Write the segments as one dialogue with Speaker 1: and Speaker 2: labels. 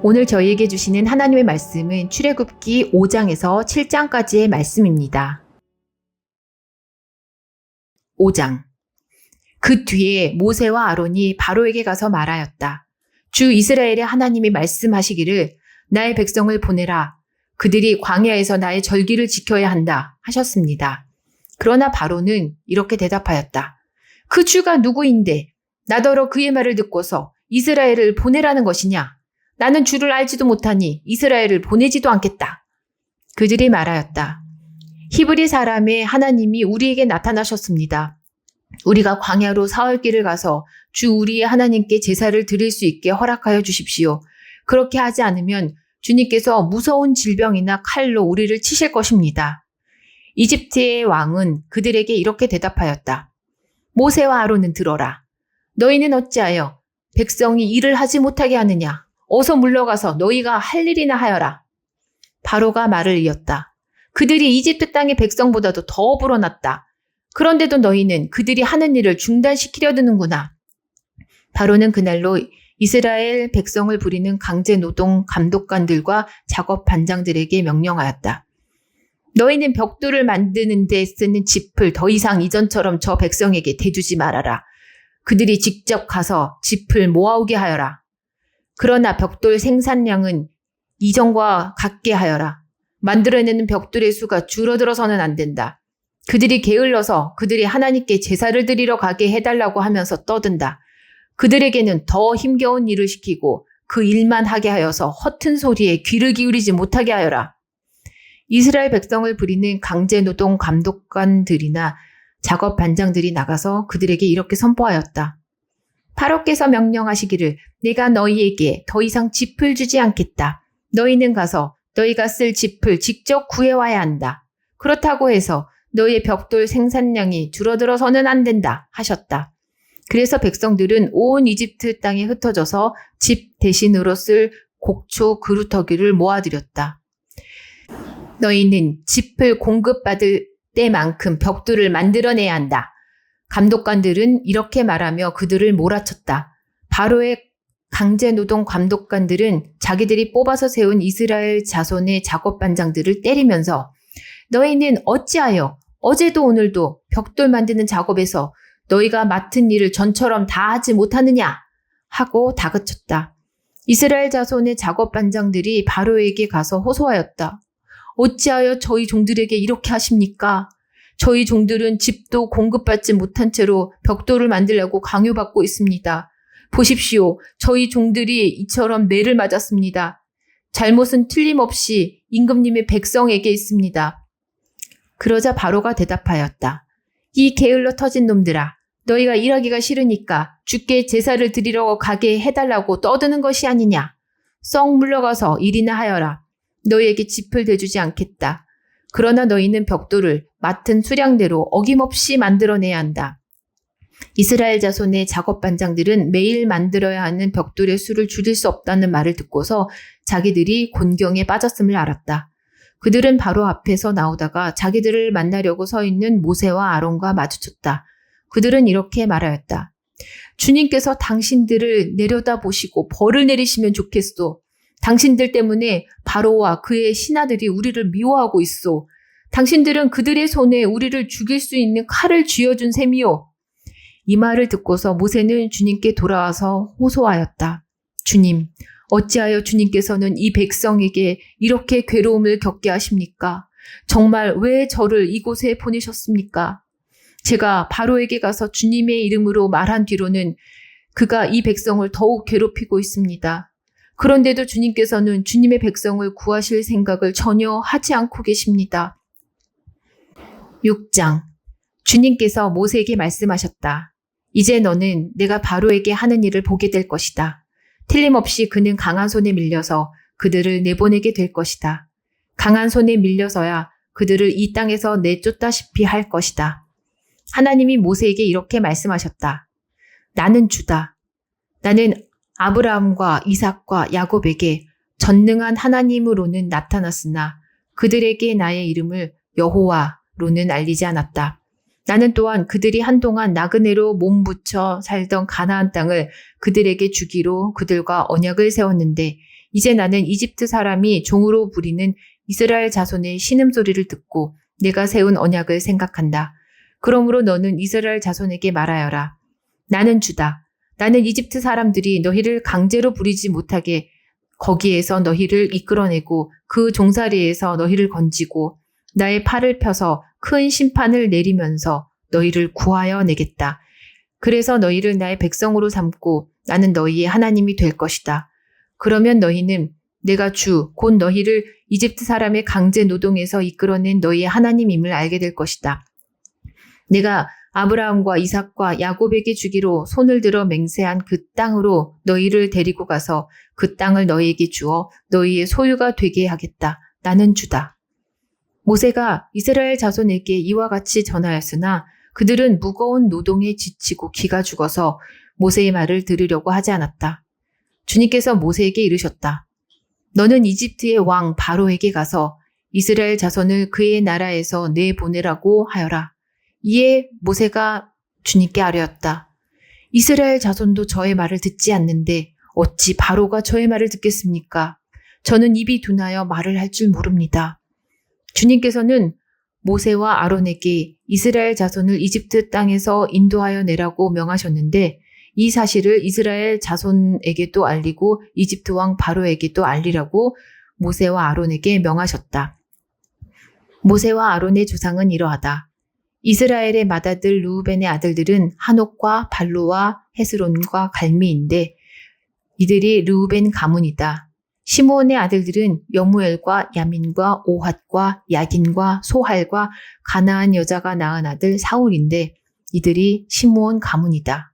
Speaker 1: 오늘 저희에게 주시는 하나님의 말씀은 출애굽기 5장에서 7장까지의 말씀입니다. 5장. 그 뒤에 모세와 아론이 바로에게 가서 말하였다. 주 이스라엘의 하나님이 말씀하시기를 나의 백성을 보내라. 그들이 광야에서 나의 절기를 지켜야 한다 하셨습니다. 그러나 바로는 이렇게 대답하였다. 그 주가 누구인데 나더러 그의 말을 듣고서 이스라엘을 보내라는 것이냐? 나는 주를 알지도 못하니 이스라엘을 보내지도 않겠다. 그들이 말하였다. 히브리 사람의 하나님이 우리에게 나타나셨습니다. 우리가 광야로 사흘길을 가서 주 우리의 하나님께 제사를 드릴 수 있게 허락하여 주십시오. 그렇게 하지 않으면 주님께서 무서운 질병이나 칼로 우리를 치실 것입니다. 이집트의 왕은 그들에게 이렇게 대답하였다. 모세와 아론은 들어라. 너희는 어찌하여 백성이 일을 하지 못하게 하느냐? 어서 물러가서 너희가 할 일이나 하여라. 바로가 말을 이었다. 그들이 이집트 땅의 백성보다도 더 불어났다. 그런데도 너희는 그들이 하는 일을 중단시키려 드는구나. 바로는 그날로 이스라엘 백성을 부리는 강제노동 감독관들과 작업 반장들에게 명령하였다. 너희는 벽돌을 만드는 데 쓰는 짚을 더 이상 이전처럼 저 백성에게 대주지 말아라. 그들이 직접 가서 짚을 모아오게 하여라. 그러나 벽돌 생산량은 이전과 같게 하여라. 만들어내는 벽돌의 수가 줄어들어서는 안 된다. 그들이 게을러서 그들이 하나님께 제사를 드리러 가게 해달라고 하면서 떠든다. 그들에게는 더 힘겨운 일을 시키고 그 일만 하게 하여서 허튼 소리에 귀를 기울이지 못하게 하여라. 이스라엘 백성을 부리는 강제노동 감독관들이나 작업 반장들이 나가서 그들에게 이렇게 선포하였다. 바로께서 명령하시기를 내가 너희에게 더 이상 짚을 주지 않겠다. 너희는 가서 너희가 쓸 짚을 직접 구해와야 한다. 그렇다고 해서 너희의 벽돌 생산량이 줄어들어서는 안 된다 하셨다. 그래서 백성들은 온 이집트 땅에 흩어져서 짚 대신으로 쓸 곡초 그루터기를 모아들였다. 너희는 짚을 공급받을 때만큼 벽돌을 만들어내야 한다. 감독관들은 이렇게 말하며 그들을 몰아쳤다. 바로의 강제노동 감독관들은 자기들이 뽑아서 세운 이스라엘 자손의 작업 반장들을 때리면서 너희는 어찌하여 어제도 오늘도 벽돌 만드는 작업에서 너희가 맡은 일을 전처럼 다 하지 못하느냐 하고 다그쳤다. 이스라엘 자손의 작업 반장들이 바로에게 가서 호소하였다. 어찌하여 저희 종들에게 이렇게 하십니까? 저희 종들은 집도 공급받지 못한 채로 벽돌을 만들려고 강요받고 있습니다. 보십시오. 저희 종들이 이처럼 매를 맞았습니다. 잘못은 틀림없이 임금님의 백성에게 있습니다. 그러자 바로가 대답하였다. 이 게을러 터진 놈들아. 너희가 일하기가 싫으니까 주께 제사를 드리러 가게 해달라고 떠드는 것이 아니냐. 썩 물러가서 일이나 하여라. 너희에게 짚을 대주지 않겠다. 그러나 너희는 벽돌을 맡은 수량대로 어김없이 만들어내야 한다. 이스라엘 자손의 작업 반장들은 매일 만들어야 하는 벽돌의 수를 줄일 수 없다는 말을 듣고서 자기들이 곤경에 빠졌음을 알았다. 그들은 바로 앞에서 나오다가 자기들을 만나려고 서 있는 모세와 아론과 마주쳤다. 그들은 이렇게 말하였다. 주님께서 당신들을 내려다보시고 벌을 내리시면 좋겠소. 당신들 때문에 바로와 그의 신하들이 우리를 미워하고 있소. 당신들은 그들의 손에 우리를 죽일 수 있는 칼을 쥐어준 셈이요. 이 말을 듣고서 모세는 주님께 돌아와서 호소하였다. 주님, 어찌하여 주님께서는 이 백성에게 이렇게 괴로움을 겪게 하십니까? 정말 왜 저를 이곳에 보내셨습니까? 제가 바로에게 가서 주님의 이름으로 말한 뒤로는 그가 이 백성을 더욱 괴롭히고 있습니다. 그런데도 주님께서는 주님의 백성을 구하실 생각을 전혀 하지 않고 계십니다. 6장. 주님께서 모세에게 말씀하셨다. 이제 너는 내가 바로에게 하는 일을 보게 될 것이다. 틀림없이 그는 강한 손에 밀려서 그들을 내보내게 될 것이다. 강한 손에 밀려서야 그들을 이 땅에서 내쫓다시피 할 것이다. 하나님이 모세에게 이렇게 말씀하셨다. 나는 주다. 나는 아브라함과 이삭과 야곱에게 전능한 하나님으로는 나타났으나 그들에게 나의 이름을 여호와로는 알리지 않았다. 나는 또한 그들이 한동안 나그네로 몸붙여 살던 가나안 땅을 그들에게 주기로 그들과 언약을 세웠는데 이제 나는 이집트 사람이 종으로 부리는 이스라엘 자손의 신음소리를 듣고 내가 세운 언약을 생각한다. 그러므로 너는 이스라엘 자손에게 말하여라. 나는 주다. 나는 이집트 사람들이 너희를 강제로 부리지 못하게 거기에서 너희를 이끌어내고 그 종살이에서 너희를 건지고 나의 팔을 펴서 큰 심판을 내리면서 너희를 구하여 내겠다. 그래서 너희를 나의 백성으로 삼고 나는 너희의 하나님이 될 것이다. 그러면 너희는 내가 주, 곧 너희를 이집트 사람의 강제 노동에서 이끌어낸 너희의 하나님임을 알게 될 것이다. 내가 아브라함과 이삭과 야곱에게 주기로 손을 들어 맹세한 그 땅으로 너희를 데리고 가서 그 땅을 너희에게 주어 너희의 소유가 되게 하겠다. 나는 주다. 모세가 이스라엘 자손에게 이와 같이 전하였으나 그들은 무거운 노동에 지치고 기가 죽어서 모세의 말을 들으려고 하지 않았다. 주님께서 모세에게 이르셨다. 너는 이집트의 왕 바로에게 가서 이스라엘 자손을 그의 나라에서 내보내라고 하여라. 이에 모세가 주님께 아뢰었다. 이스라엘 자손도 저의 말을 듣지 않는데 어찌 바로가 저의 말을 듣겠습니까? 저는 입이 둔하여 말을 할 줄 모릅니다. 주님께서는 모세와 아론에게 이스라엘 자손을 이집트 땅에서 인도하여 내라고 명하셨는데 이 사실을 이스라엘 자손에게도 알리고 이집트 왕 바로에게도 알리라고 모세와 아론에게 명하셨다. 모세와 아론의 조상은 이러하다. 이스라엘의 맏아들 르우벤의 아들들은 한옥과 발로와 헤스론과 갈미인데 이들이 르우벤 가문이다. 시므온의 아들들은 여무엘과 야민과 오핫과 야긴과 소할과 가나안 여자가 낳은 아들 사울인데 이들이 시므온 가문이다.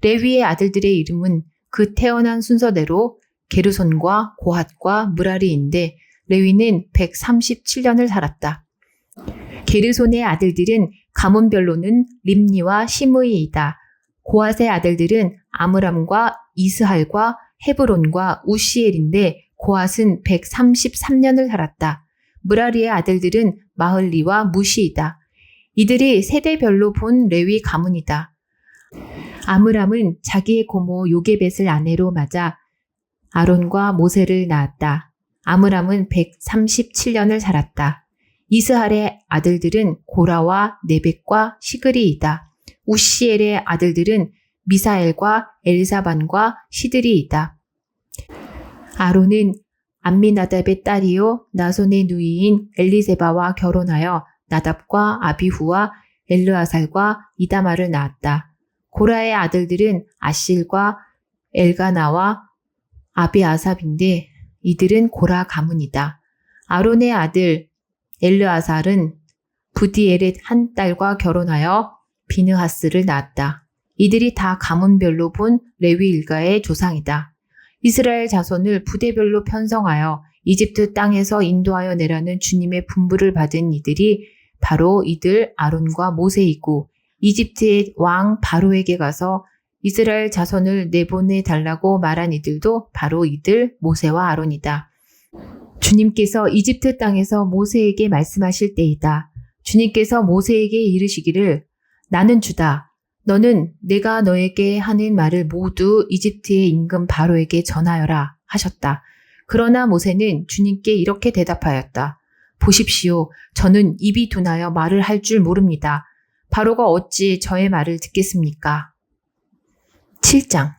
Speaker 1: 레위의 아들들의 이름은 그 태어난 순서대로 게르손과 고핫과 무라리인데 레위는 137년을 살았다. 게르손의 아들들은 가문별로는 림니와 시므이이다. 고핫의 아들들은 아므람과 이스할과 헤브론과 우시엘인데 고핫은 133년을 살았다. 무라리의 아들들은 마흘리와 무시이다. 이들이 세대별로 본 레위 가문이다. 아므람은 자기의 고모 요게벳을 아내로 맞아 아론과 모세를 낳았다. 아므람은 137년을 살았다. 이스할의 아들들은 고라와 네벡과 시그리이다. 우시엘의 아들들은 미사엘과 엘사반과 시드리이다. 아론은 암미나답의 딸이요 나손의 누이인 엘리세바와 결혼하여 나답과 아비후와 엘르아살과 이다말을 낳았다. 고라의 아들들은 아실과 엘가나와 아비아삽인데 이들은 고라 가문이다. 아론의 아들 엘르아살은 부디엘의 한 딸과 결혼하여 비느하스를 낳았다. 이들이 다 가문별로 본 레위 일가의 조상이다. 이스라엘 자손을 부대별로 편성하여 이집트 땅에서 인도하여 내라는 주님의 분부를 받은 이들이 바로 이들 아론과 모세이고 이집트의 왕 바로에게 가서 이스라엘 자손을 내보내 달라고 말한 이들도 바로 이들 모세와 아론이다. 주님께서 이집트 땅에서 모세에게 말씀하실 때이다. 주님께서 모세에게 이르시기를 나는 주다. 너는 내가 너에게 하는 말을 모두 이집트의 임금 바로에게 전하여라 하셨다. 그러나 모세는 주님께 이렇게 대답하였다. 보십시오. 저는 입이 둔하여 말을 할 줄 모릅니다. 바로가 어찌 저의 말을 듣겠습니까? 7장.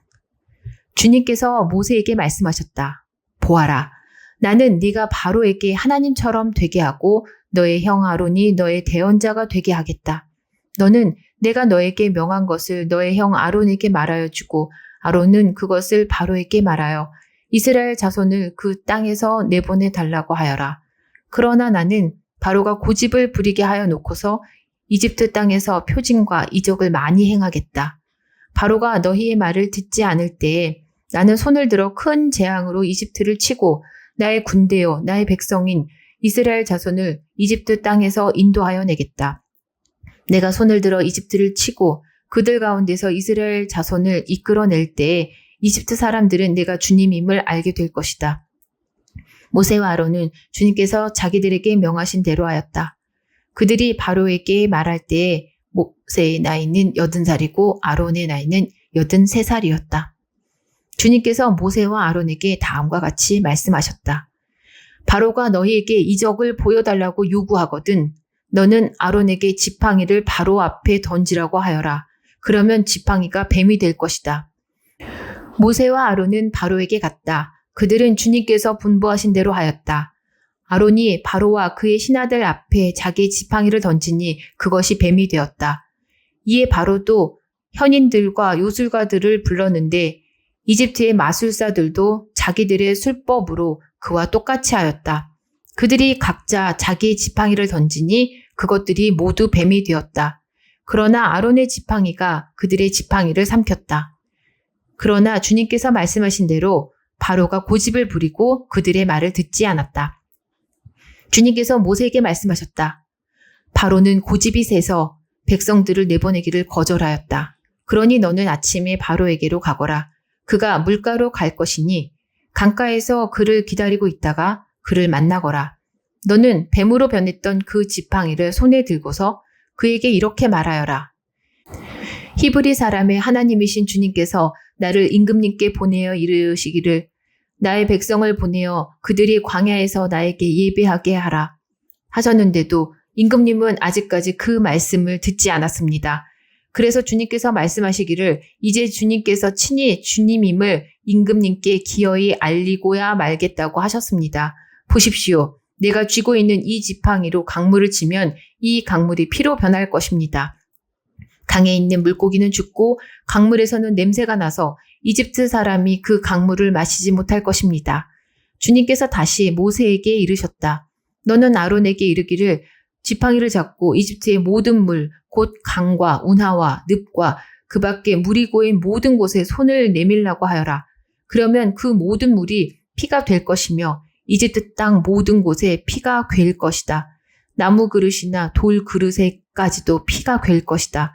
Speaker 1: 주님께서 모세에게 말씀하셨다. 보아라. 나는 네가 바로에게 하나님처럼 되게 하고 너의 형 아론이 너의 대언자가 되게 하겠다. 너는 내가 너에게 명한 것을 너의 형 아론에게 말하여 주고 아론은 그것을 바로에게 말하여 이스라엘 자손을 그 땅에서 내보내 달라고 하여라. 그러나 나는 바로가 고집을 부리게 하여 놓고서 이집트 땅에서 표징과 이적을 많이 행하겠다. 바로가 너희의 말을 듣지 않을 때에 나는 손을 들어 큰 재앙으로 이집트를 치고 나의 군대요 나의 백성인 이스라엘 자손을 이집트 땅에서 인도하여 내겠다. 내가 손을 들어 이집트를 치고 그들 가운데서 이스라엘 자손을 이끌어낼 때에 이집트 사람들은 내가 주님임을 알게 될 것이다. 모세와 아론은 주님께서 자기들에게 명하신 대로 하였다. 그들이 바로에게 말할 때에 모세의 나이는 80살이고 아론의 나이는 83살이었다. 주님께서 모세와 아론에게 다음과 같이 말씀하셨다. 바로가 너희에게 이적을 보여달라고 요구하거든 너는 아론에게 지팡이를 바로 앞에 던지라고 하여라. 그러면 지팡이가 뱀이 될 것이다. 모세와 아론은 바로에게 갔다. 그들은 주님께서 분부하신 대로 하였다. 아론이 바로와 그의 신하들 앞에 자기의 지팡이를 던지니 그것이 뱀이 되었다. 이에 바로도 현인들과 요술가들을 불렀는데 이집트의 마술사들도 자기들의 술법으로 그와 똑같이 하였다. 그들이 각자 자기의 지팡이를 던지니 그것들이 모두 뱀이 되었다. 그러나 아론의 지팡이가 그들의 지팡이를 삼켰다. 그러나 주님께서 말씀하신 대로 바로가 고집을 부리고 그들의 말을 듣지 않았다. 주님께서 모세에게 말씀하셨다. 바로는 고집이 세서 백성들을 내보내기를 거절하였다. 그러니 너는 아침에 바로에게로 가거라. 그가 물가로 갈 것이니 강가에서 그를 기다리고 있다가 그를 만나거라. 너는 뱀으로 변했던 그 지팡이를 손에 들고서 그에게 이렇게 말하여라. 히브리 사람의 하나님이신 주님께서 나를 임금님께 보내어 이르시기를 나의 백성을 보내어 그들이 광야에서 나에게 예배하게 하라 하셨는데도 임금님은 아직까지 그 말씀을 듣지 않았습니다. 그래서 주님께서 말씀하시기를 이제 주님께서 친히 주님임을 임금님께 기어이 알리고야 말겠다고 하셨습니다. 보십시오. 내가 쥐고 있는 이 지팡이로 강물을 치면 이 강물이 피로 변할 것입니다. 강에 있는 물고기는 죽고 강물에서는 냄새가 나서 이집트 사람이 그 강물을 마시지 못할 것입니다. 주님께서 다시 모세에게 이르셨다. 너는 아론에게 이르기를 지팡이를 잡고 이집트의 모든 물, 곧 강과 운하와 늪과 그 밖에 물이 고인 모든 곳에 손을 내밀라고 하여라. 그러면 그 모든 물이 피가 될 것이며 이집트 땅 모든 곳에 피가 괴일 것이다. 나무 그릇이나 돌 그릇에까지도 피가 괴일 것이다.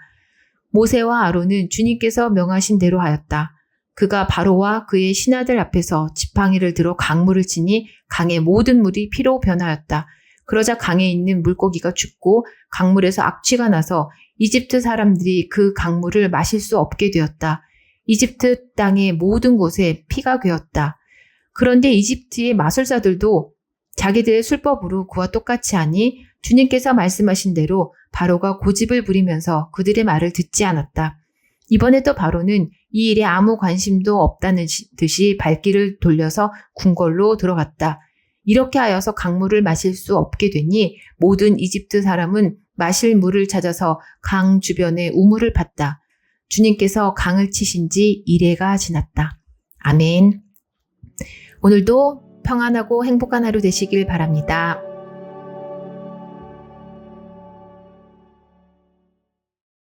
Speaker 1: 모세와 아론은 주님께서 명하신 대로 하였다. 그가 바로와 그의 신하들 앞에서 지팡이를 들어 강물을 치니 강의 모든 물이 피로 변하였다. 그러자 강에 있는 물고기가 죽고 강물에서 악취가 나서 이집트 사람들이 그 강물을 마실 수 없게 되었다. 이집트 땅의 모든 곳에 피가 괴었다. 그런데 이집트의 마술사들도 자기들의 술법으로 그와 똑같이 하니 주님께서 말씀하신 대로 바로가 고집을 부리면서 그들의 말을 듣지 않았다. 이번에도 바로는 이 일에 아무 관심도 없다는 듯이 발길을 돌려서 궁궐로 들어갔다. 이렇게 하여서 강물을 마실 수 없게 되니 모든 이집트 사람은 마실 물을 찾아서 강 주변에 우물을 팠다. 주님께서 강을 치신 지 이래가 지났다. 아멘. 오늘도 평안하고 행복한 하루 되시길 바랍니다.